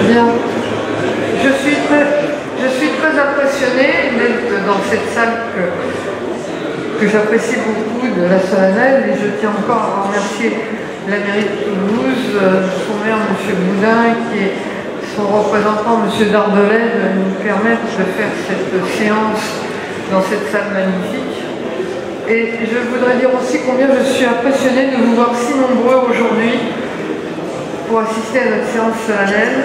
Bien. Je suis très impressionnée d'être dans cette salle que j'apprécie beaucoup de la solennelle, et je tiens encore à remercier la mairie de Toulouse, son maire M. Boudin, qui est son représentant M. Dardelet, de nous permettre de faire cette séance dans cette salle magnifique. Et je voudrais dire aussi combien je suis impressionnée de vous voir si nombreux aujourd'hui pour assister à notre séance solennelle.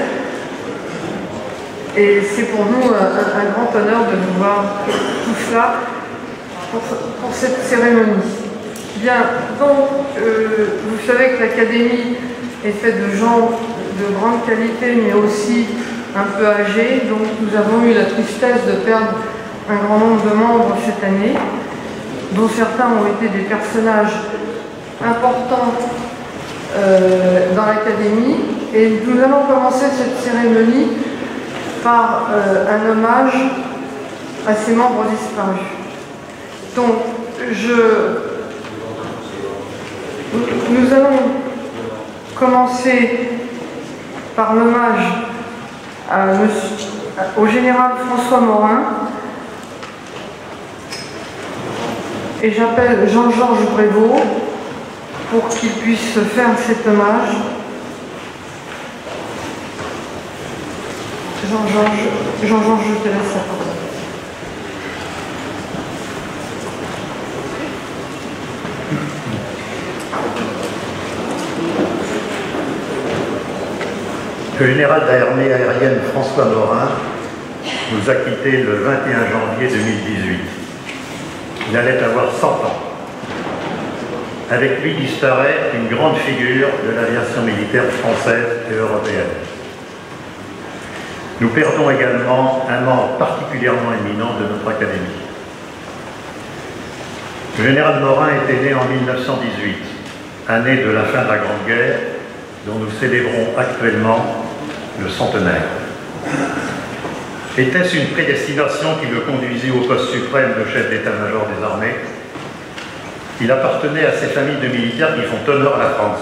Et c'est pour nous un grand honneur de vous voir tout cela pour cette cérémonie. Bien, donc, vous savez que l'Académie est faite de gens de grande qualité, mais aussi un peu âgés. Donc, nous avons eu la tristesse de perdre un grand nombre de membres cette année, dont certains ont été des personnages importants dans l'Académie. Et nous allons commencer cette cérémonie par un hommage à ces membres disparus. Donc, nous allons commencer par l'hommage au général François Morin, et j'appelle Jean-Georges Brévot pour qu'il puisse faire cet hommage. Jean-Georges, je te laisse la parole. Le général d'armée aérienne François Morin nous a quittés le 21 janvier 2018. Il allait avoir 100 ans. Avec lui disparaît une grande figure de l'aviation militaire française et européenne. Nous perdons également un membre particulièrement éminent de notre Académie. Le général Morin était né en 1918, année de la fin de la Grande Guerre, dont nous célébrons actuellement le centenaire. Était-ce une prédestination qui le conduisit au poste suprême de chef d'état-major des armées? Il appartenait à ces familles de militaires qui font honneur à la France.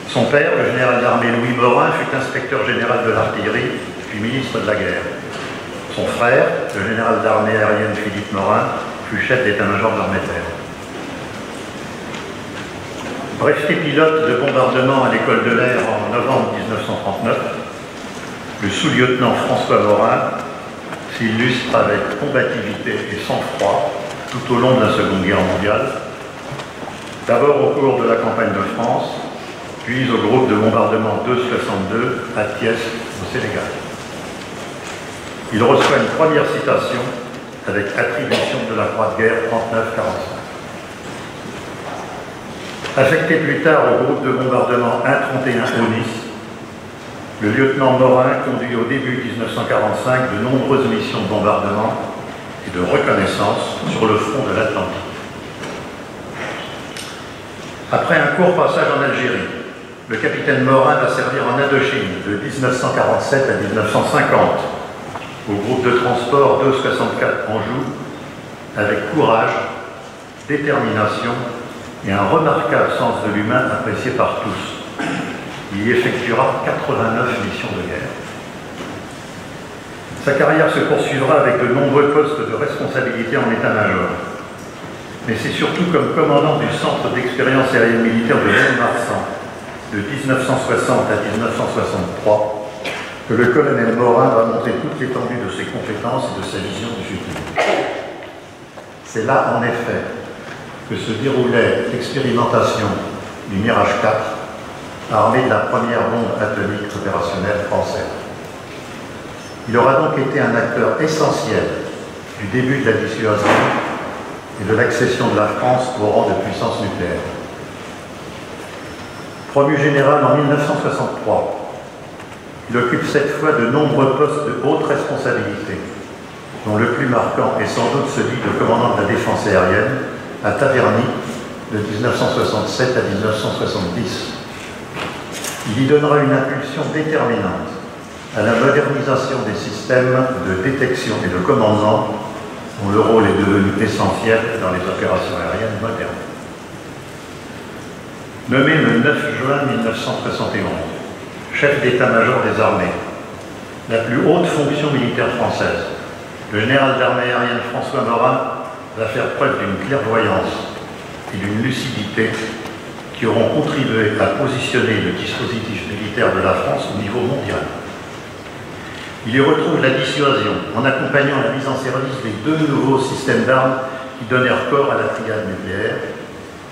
Son père, le général d'armée Louis Morin, fut inspecteur général de l'artillerie, puis ministre de la guerre. Son frère, le général d'armée aérienne Philippe Morin, fut chef d'état-major de l'armée de terre. Breveté pilote de bombardement à l'école de l'air en novembre 1939, le sous-lieutenant François Morin s'illustre avec combativité et sang-froid tout au long de la Seconde Guerre mondiale, d'abord au cours de la campagne de France, puis au groupe de bombardement 262 à Thiès, au Sénégal. Il reçoit une première citation avec attribution de la Croix de guerre 39-45. Affecté plus tard au groupe de bombardement 131 au Nice, le lieutenant Morin conduit au début 1945 de nombreuses missions de bombardement et de reconnaissance sur le front de l'Atlantique. Après un court passage en Algérie, le capitaine Morin va servir en Indochine de 1947 à 1950 au groupe de transport 264 Anjou avec courage, détermination et un remarquable sens de l'humain apprécié par tous. Il y effectuera 89 missions de guerre. Sa carrière se poursuivra avec de nombreux postes de responsabilité en état-major. Mais c'est surtout comme commandant du Centre d'expérience aérienne militaire de Mont-de-Marsan de 1960 à 1963 que le colonel Morin va montrer toute l'étendue de ses compétences et de sa vision du futur. C'est là, en effet, que se déroulait l'expérimentation du Mirage 4, armé de la première bombe atomique opérationnelle française. Il aura donc été un acteur essentiel du début de la dissuasion et de l'accession de la France au rang de puissance nucléaire. Promu général en 1963, il occupe cette fois de nombreux postes de haute responsabilité, dont le plus marquant est sans doute celui de commandant de la défense aérienne à Taverny de 1967 à 1970. Il y donnera une impulsion déterminante à la modernisation des systèmes de détection et de commandement dont le rôle est devenu essentiel dans les opérations aériennes modernes. Nommé le 9 juin 1971, chef d'état-major des armées, la plus haute fonction militaire française, le général d'armée aérienne François Morin va faire preuve d'une clairvoyance et d'une lucidité qui auront contribué à positionner le dispositif militaire de la France au niveau mondial. Il y retrouve la dissuasion en accompagnant la mise en service des deux nouveaux systèmes d'armes qui donnèrent corps à la triade nucléaire,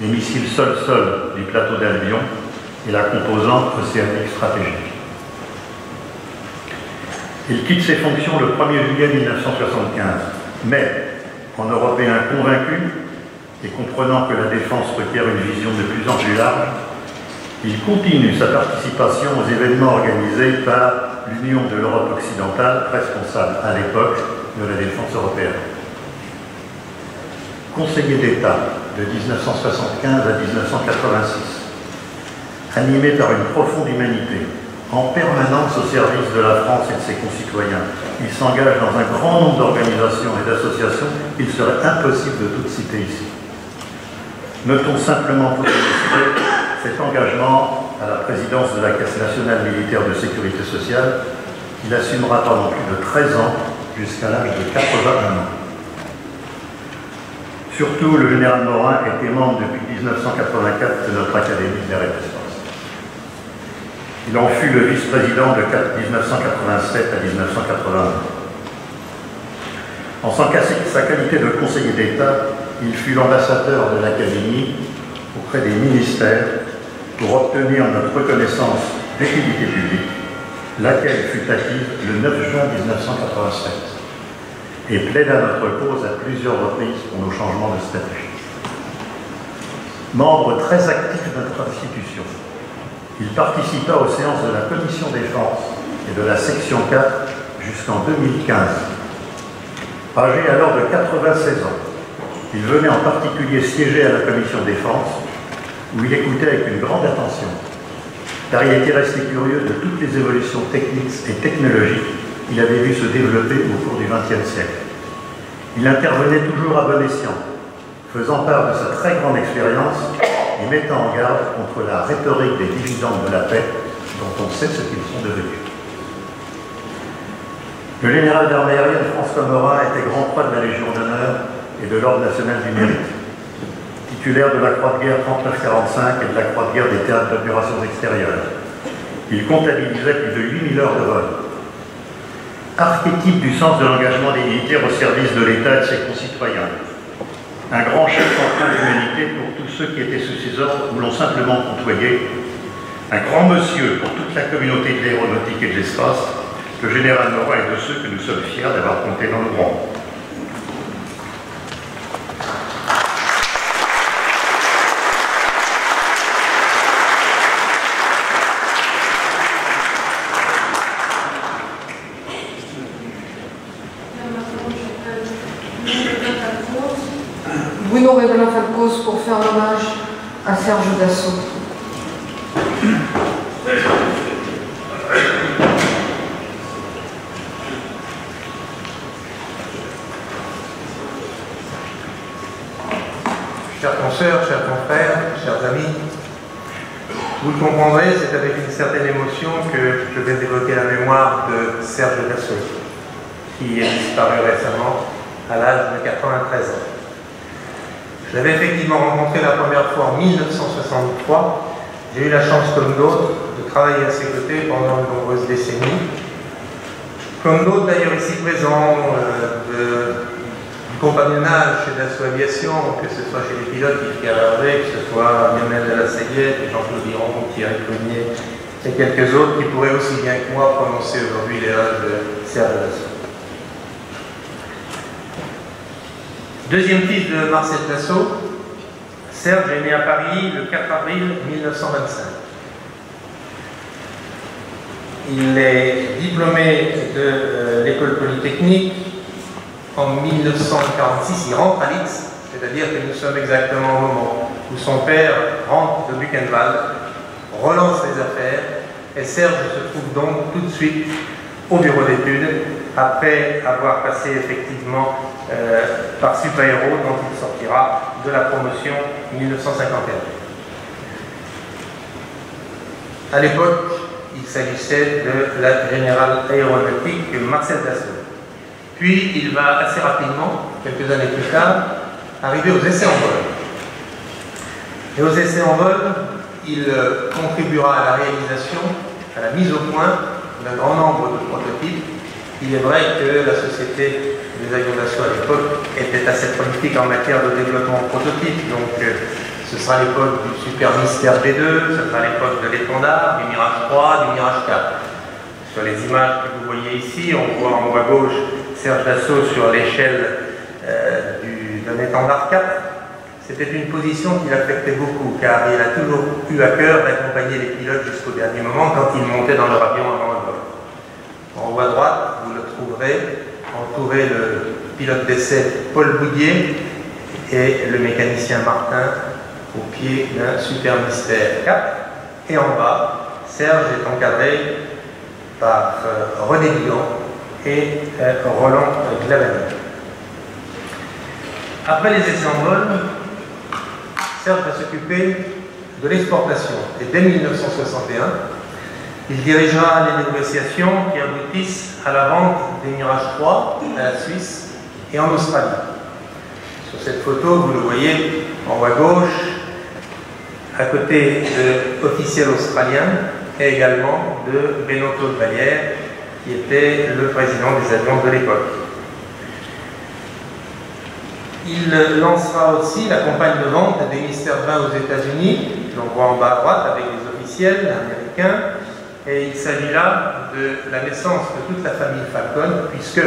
les missiles sol-sol du plateau d'Albion et la composante océanique stratégique. Il quitte ses fonctions le 1er juillet 1975, mais en Européen convaincu et comprenant que la défense requiert une vision de plus en plus large, il continue sa participation aux événements organisés par l'Union de l'Europe occidentale, responsable à l'époque de la défense européenne. Conseiller d'État de 1975 à 1986, animé par une profonde humanité, en permanence au service de la France et de ses concitoyens. Il s'engage dans un grand nombre d'organisations et d'associations qu'il serait impossible de toutes citer ici. Notons simplement pour illustrer cet engagement à la présidence de la Caisse nationale militaire de sécurité sociale qu'il assumera pendant plus de 13 ans jusqu'à l'âge de 81 ans. Surtout, le général Morin était membre depuis 1984 de notre Académie de l'air et de l'espace. Il en fut le vice-président de 1987 à 1981. En sa qualité de conseiller d'État, il fut l'ambassadeur de l'Académie auprès des ministères pour obtenir notre reconnaissance d'utilité publique, laquelle fut acquise le 9 juin 1987 et plaida notre cause à plusieurs reprises pour nos changements de statut. Membre très actif de notre institution, il participa aux séances de la Commission Défense et de la Section 4 jusqu'en 2015. Âgé alors de 96 ans, il venait en particulier siéger à la Commission Défense, où il écoutait avec une grande attention, car il était resté curieux de toutes les évolutions techniques et technologiques qu'il avait vu se développer au cours du XXe siècle. Il intervenait toujours à bon escient, faisant part de sa très grande expérience et mettant en garde contre la rhétorique des dividendes de la paix, dont on sait ce qu'ils sont devenus. Le général d'armée aérienne François Morin était grand croix de la Légion d'honneur et de l'Ordre national du mérite, titulaire de la Croix de guerre 39-45 et de la Croix de guerre des théâtres d'opérations extérieures. Il comptabilisait plus de 8000 heures de vol. Archétype du sens de l'engagement des militaires au service de l'État et de ses concitoyens. Un grand chef empreint d'humanité pour tous ceux qui étaient sous ses ordres ou l'ont simplement côtoyé. Un grand monsieur pour toute la communauté de l'aéronautique et de l'espace. Le général Morin est de ceux que nous sommes fiers d'avoir compté dans nos rangs. Bruno Rébellin-Falcos pour faire hommage à Serge Dassault. Vous le comprendrez, c'est avec une certaine émotion que je vais évoquer la mémoire de Serge Dassault, qui est disparu récemment à l'âge de 93 ans. Je l'avais effectivement rencontré la première fois en 1963. J'ai eu la chance, comme d'autres, de travailler à ses côtés pendant de nombreuses décennies. Comme d'autres d'ailleurs ici présents, du compagnonnage chez Dassault Aviation, que ce soit chez les pilotes Yves Carré, que ce soit Lionel de la Sayette, Jean-Claude Biron, Thierry Cognier et quelques autres qui pourraient aussi bien que moi prononcer aujourd'hui l'éloge de Serge Dassault. Deuxième fils de Marcel Dassault, Serge est né à Paris le 4 avril 1925. Il est diplômé de l'école polytechnique en 1946. Il rentre à l'X, c'est-à-dire que nous sommes exactement au moment où son père rentre de Buchenwald, relance les affaires, et Serge se trouve donc tout de suite au bureau d'études, après avoir passé effectivement par Supaéro, dont il sortira de la promotion 1951. À l'époque, il s'agissait de la Générale Aéronautique Marcel Dassault. Puis il va assez rapidement, quelques années plus tard, arriver aux essais en vol. Et aux essais en vol, il contribuera à la réalisation, à la mise au point d'un grand nombre de prototypes. Il est vrai que la société des avions d'assaut à l'époque était assez prolifique en matière de développement de prototypes. Donc ce sera l'époque du Super Mystère B2, ce sera l'époque de l'Étendard, du Mirage 3, du Mirage 4. Sur les images que vous voyez ici, on voit en haut à gauche Serge Dassault sur l'échelle d'un Étendard 4. C'était une position qui l'affectait beaucoup, car il a toujours eu à cœur d'accompagner les pilotes jusqu'au dernier moment quand ils montaient dans leur avion avant le vol. En haut à droite, vous le trouverez entouré le pilote d'essai Paul Boudier et le mécanicien Martin au pied d'un Super Mystère 4. Et en bas, Serge est encadré par René Guigan et Roland Glavani. Après les essais en vol, Serge va s'occuper de l'exportation. Et dès 1961, il dirigera les négociations qui aboutissent à la vente des Mirage 3 à la Suisse et en Australie. Sur cette photo, vous le voyez en haut à gauche, à côté de officiels australiens et également de Benoît-Claude Vallière, qui était le président des avions de l'époque. Il lancera aussi la campagne de vente des Mystère 20 aux États-Unis, que l'on voit en bas à droite avec les officiels américains. Et il s'agit là de la naissance de toute la famille Falcon, puisque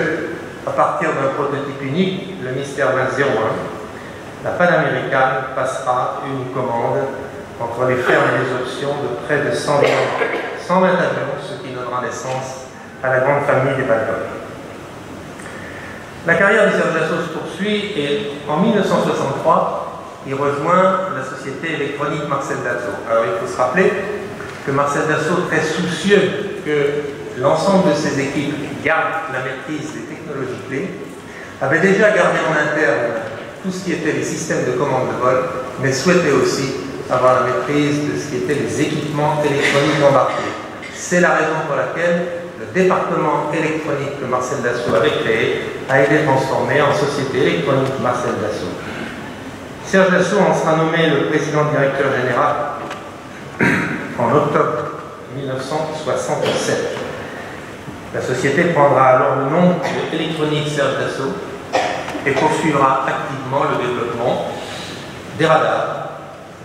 à partir d'un prototype unique, le Mystère 20-01, la Panaméricaine passera une commande entre les fermes et les options de près de 120 avions, ce qui donnera naissance à la grande famille des Falcon. La carrière de Serge Dassault se poursuit et en 1963, il rejoint la société électronique Marcel Dassault. Alors il faut se rappeler que Marcel Dassault, très soucieux que l'ensemble de ses équipes gardent la maîtrise des technologies clés, avait déjà gardé en interne tout ce qui était les systèmes de commande de vol, mais souhaitait aussi avoir la maîtrise de ce qui était les équipements électroniques embarqués. C'est la raison pour laquelle le département électronique que Marcel Dassault avait créé a été transformé en société électronique Marcel Dassault. Serge Dassault en sera nommé le président-directeur général en octobre 1967. La société prendra alors le nom de Électronique Serge Dassault et poursuivra activement le développement des radars,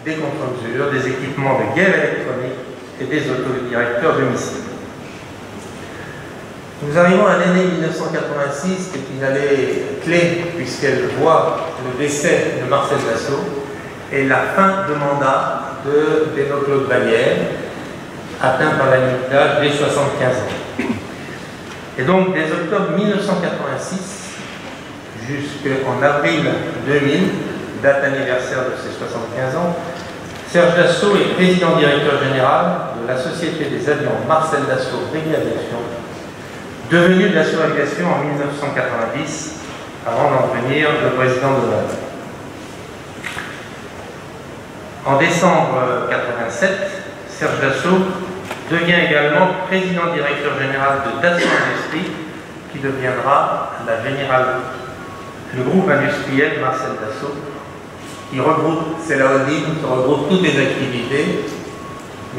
des contre-mesures, des équipements de guerre électronique et des autodirecteurs de missiles. Nous arrivons à l'année 1986, qui est une année clé puisqu'elle voit le décès de Marcel Dassault et la fin de mandat de Benoît-Claude Vallière, atteint par la limite d'âge dès 75 ans. Et donc, dès octobre 1986 jusqu'en avril 2000, date anniversaire de ses 75 ans, Serge Dassault est président-directeur général de la Société des avions Marcel Dassault Aviation, devenu de Dassault Aviation en 1990, avant d'en devenir le président d'honneur. En décembre 1987, Serge Dassault devient également président-directeur général de Dassault Industries, qui deviendra le groupe industriel Marcel Dassault, qui regroupe, c'est la holding, qui regroupe toutes les activités,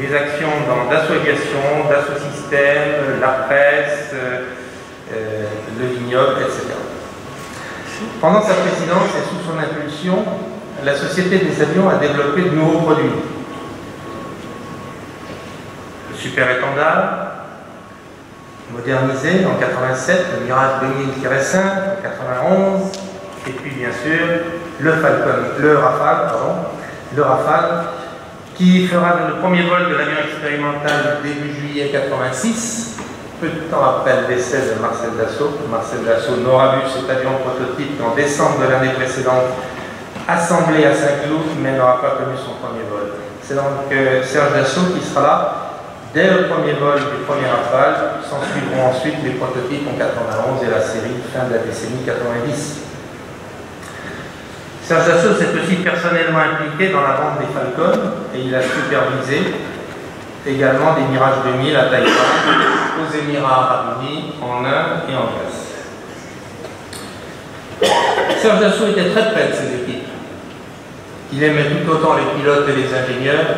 les actions dans Dassault Aviation, Dassault Systèmes, la presse, le vignoble, etc. Pendant sa présidence et sous son impulsion, la Société des avions a développé de nouveaux produits. Le Super Étendard, modernisé en 87, le Mirage 2000-5 en 91, et puis bien sûr le Rafale, qui fera le premier vol de l'avion expérimental début juillet 86, peu de temps après le décès de Marcel Dassault. Marcel Dassault n'aura vu cet avion prototype qu'en décembre de l'année précédente, assemblé à Saint-Cloud, mais n'aura pas connu son premier vol. C'est donc Serge Dassault qui sera là dès le premier vol du premier Rafale. S'en suivront ensuite les prototypes en 91 et la série fin de la décennie 90. Serge Dassault s'est aussi personnellement impliqué dans la vente des Falcon et il a supervisé également des Mirage 2000 à Taïwan, aux Émirats Arabes Unis, en Inde et en Grèce. Serge Dassault était très près de ses équipes. Il aimait tout autant les pilotes et les ingénieurs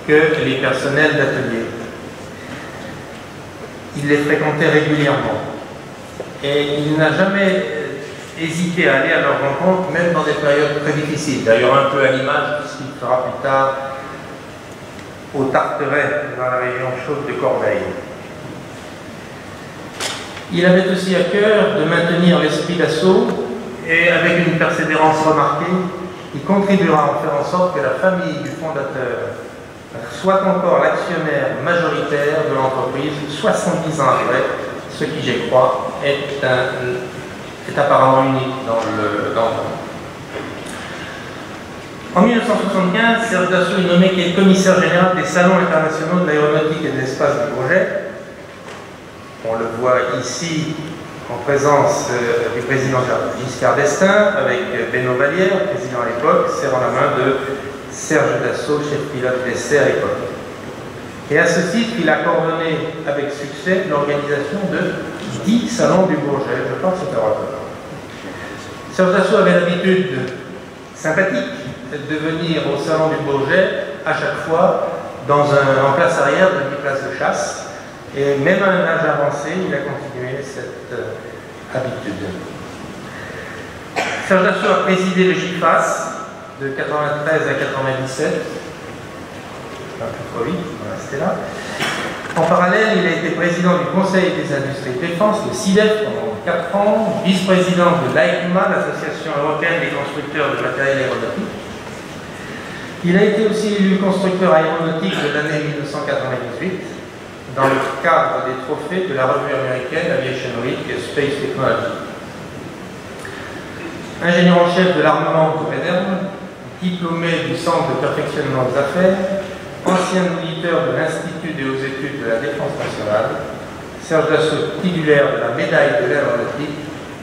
que les personnels d'atelier. Il les fréquentait régulièrement et il n'a jamais hésité à aller à leur rencontre, même dans des périodes très difficiles. D'ailleurs, un peu à l'image de ce qu'il fera plus tard au Tarteret, dans la région chaude de Corbeil. Il avait aussi à cœur de maintenir l'esprit d'Assault et, avec une persévérance remarquée, il contribuera à faire en sorte que la famille du fondateur soit encore l'actionnaire majoritaire de l'entreprise 70 ans après, ce qui, je crois, est apparemment unique dans le monde. En 1975, Serge Dassault est nommé commissaire général des salons internationaux de l'aéronautique et de l'espace du projet. On le voit ici en présence du président Giscard d'Estaing, avec Benoît Vallière, président à l'époque, serrant la main de Serge Dassault, chef pilote d'essai à l'époque. Et à ce titre, il a coordonné avec succès l'organisation de 10 salons du Bourget. Je pense que c'est un record. Serge Dassault avait l'habitude sympathique de venir au salon du Bourget à chaque fois en place arrière de 10 places de chasse. Et même à un âge avancé, il a continué cette habitude. Serge Dassault a présidé le GIFAS de 93 à 97. Un peu trop vite, on va rester là. En parallèle, il a été président du Conseil des industries de défense, le CIDEF, pendant 4 ans, vice-président de l'AECMA, l'Association européenne des constructeurs de matériel aéronautique. Il a été aussi élu constructeur aéronautique de l'année 1998 dans le cadre des trophées de la revue américaine Aviation Week et Space Technology. Ingénieur en chef de l'armement de Redern, diplômé du Centre de perfectionnement des affaires, ancien moniteur de l'Institut des hautes études de la défense nationale, Serge Dassault titulaire de la médaille de l'aéronautique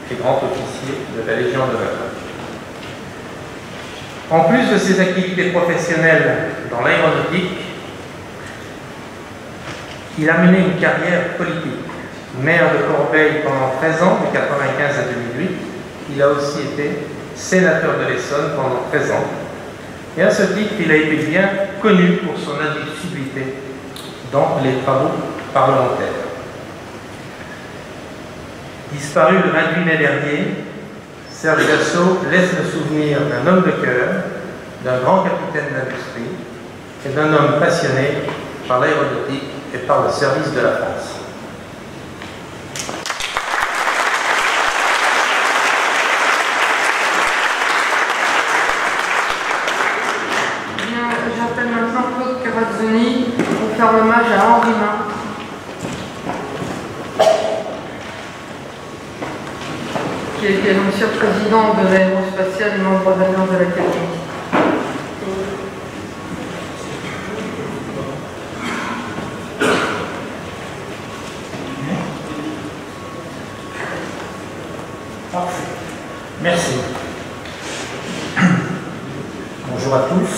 et grand officier de la Légion d'honneur. En plus de ses activités professionnelles dans l'aéronautique, il a mené une carrière politique. Maire de Corbeil pendant 13 ans, de 1995 à 2008, il a aussi été sénateur de l'Essonne pendant 13 ans. Et à ce titre, il a été bien connu pour son assiduité dans les travaux parlementaires. Disparu le 28 mai dernier, Serge Dassault laisse le souvenir d'un homme de cœur, d'un grand capitaine d'industrie et d'un homme passionné par l'aéronautique et par le service de la France. J'appelle maintenant Claude Carazzoni pour faire hommage à Henri Main. Qui était l'ancien président de l'aérospatiale et membre d'alliance de l'Académie. Parfait. Merci. Bonjour à tous.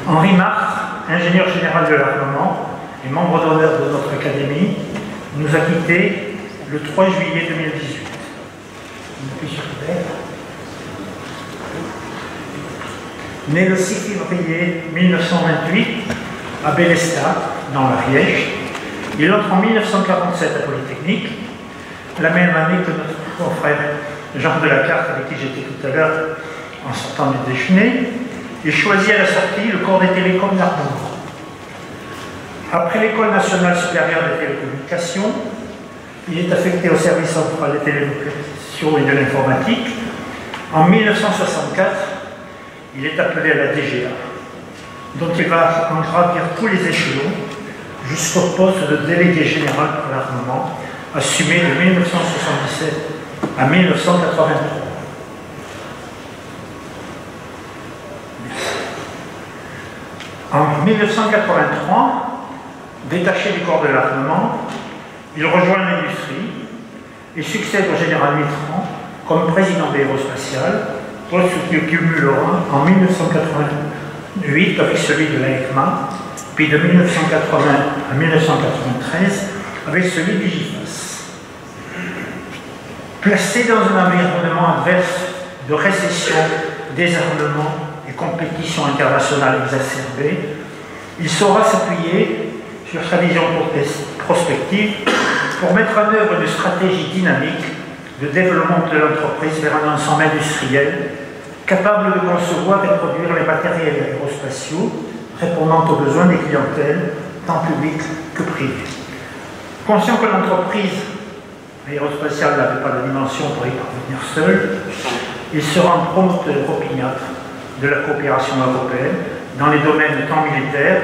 Henri Marx, ingénieur général de l'armement, et membre d'honneur de notre Académie, nous a quittés le 3 juillet 2018. Né le 6 février 1928 à Bélestat, dans l'Ariège, il entre en 1947 à Polytechnique, la même année que notre confrère Jean Delacarte, avec qui j'étais tout à l'heure en sortant du déjeuner. Il choisit à la sortie le corps des télécoms d'Arbour. Après l'École nationale supérieure des télécommunications, il est affecté au service central des télécommunications et de l'informatique. En 1964, il est appelé à la DGA, dont il va en gravir tous les échelons jusqu'au poste de délégué général pour l'armement, assumé de 1977 à 1983. En 1983, détaché du corps de l'armement, il rejoint l'industrie et succède au général Mitterrand comme président d'Aérospatiale, poste qu'il cumulera en 1988 avec celui de l'AECMA, puis de 1980 à 1993 avec celui du GIFAS. Placé dans un environnement adverse de récession, désarmement et compétition internationale exacerbée, il saura s'appuyer sur sa vision prospective pour mettre en œuvre une stratégie dynamique de développement de l'entreprise vers un ensemble industriel capable de concevoir et produire les matériels aérospatiaux répondant aux besoins des clientèles, tant publiques que privées. Conscient que l'entreprise aérospatiale n'avait pas la dimension pour y parvenir seule, il sera un promoteur opiniâtre de la coopération européenne dans les domaines tant militaires,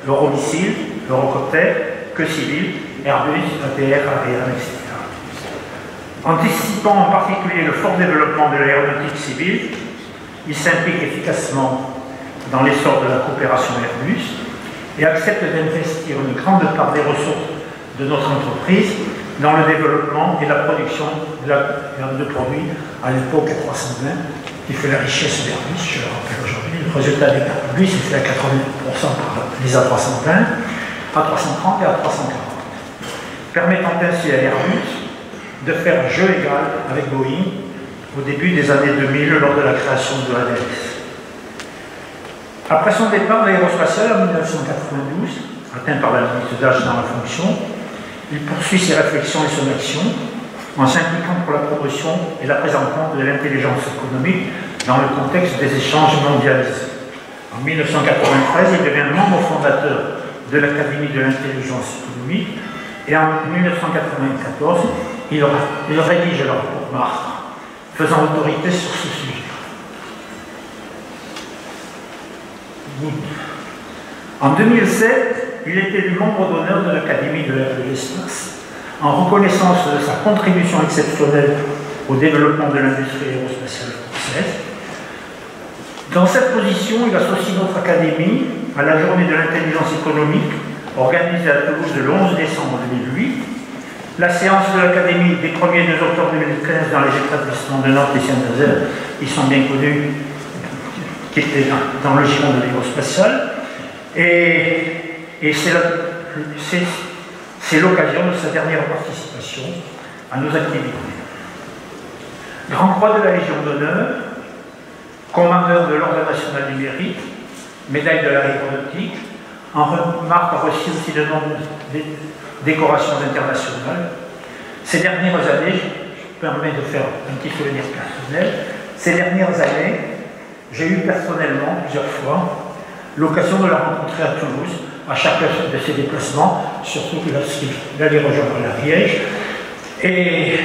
l'Euromissile, l'Eurocopter, que civil, Airbus, ATR, Ariane, etc. Anticipant en particulier le fort développement de l'aéronautique civile, il s'implique efficacement dans l'essor de la coopération Airbus et accepte d'investir une grande part des ressources de notre entreprise dans le développement et la production de produits à l'époque A320 qui fait la richesse d'Airbus, je le rappelle aujourd'hui. Le résultat d'Airbus est fait à 80% par les A320, A330 et A340, permettant ainsi à Airbus de faire jeu égal avec Boeing au début des années 2000 lors de la création de l'ADS. Après son départ de l'aérospatiale en 1992, atteint par la limite d'âge dans la fonction, il poursuit ses réflexions et son action en s'impliquant pour la promotion et la prise en compte de l'intelligence économique dans le contexte des échanges mondialisés. En 1993, il devient membre fondateur de l'Académie de l'intelligence économique et en 1994, il rédige le rapport Martre, faisant autorité sur ce sujet. En 2007, il est élu membre d'honneur de l'Académie de l'air et de l'espace, en reconnaissance de sa contribution exceptionnelle au développement de l'industrie aérospatiale française. Dans cette position, il associe notre Académie à la journée de l'intelligence économique organisée à Toulouse le 11 décembre 2008, la séance de l'Académie des 1er et 2 octobre 2015 dans les établissements de Nantes et Saint-Nazaire, qui sont bien connus, qui étaient dans le giron de l'aérospatiale, et c'est l'occasion de sa dernière participation à nos activités. Grand Croix de la Légion d'honneur, commandeur de l'Ordre national du mérite, médaille de l'aéronautique, en remarque a reçu aussi de nombreuses décorations internationales. Ces dernières années, je me permets de faire un petit souvenir personnel, ces dernières années, j'ai eu personnellement, plusieurs fois, l'occasion de la rencontrer à Toulouse, à chacun de ses déplacements, surtout lorsqu'il allait rejoindre l'Ariège. Et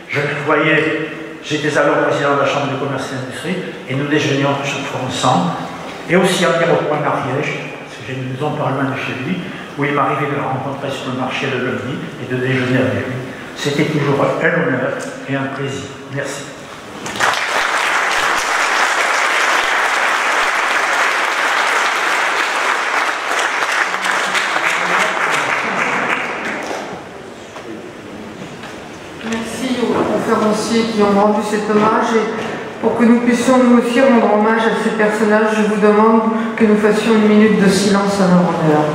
je le voyais, j'étais alors président de la Chambre de commerce et d'industrie, et nous déjeunions chaque fois ensemble. Et aussi à l'aéroport d'Ariège, parce que j'ai une maison pas loin de chez lui, où il m'arrivait de le rencontrer sur le marché le lundi et de déjeuner avec lui. C'était toujours un honneur et un plaisir. Merci. Merci aux conférenciers qui ont rendu cet hommage, et pour que nous puissions nous aussi rendre hommage à ces personnages, je vous demande que nous fassions une minute de silence à leur honneur.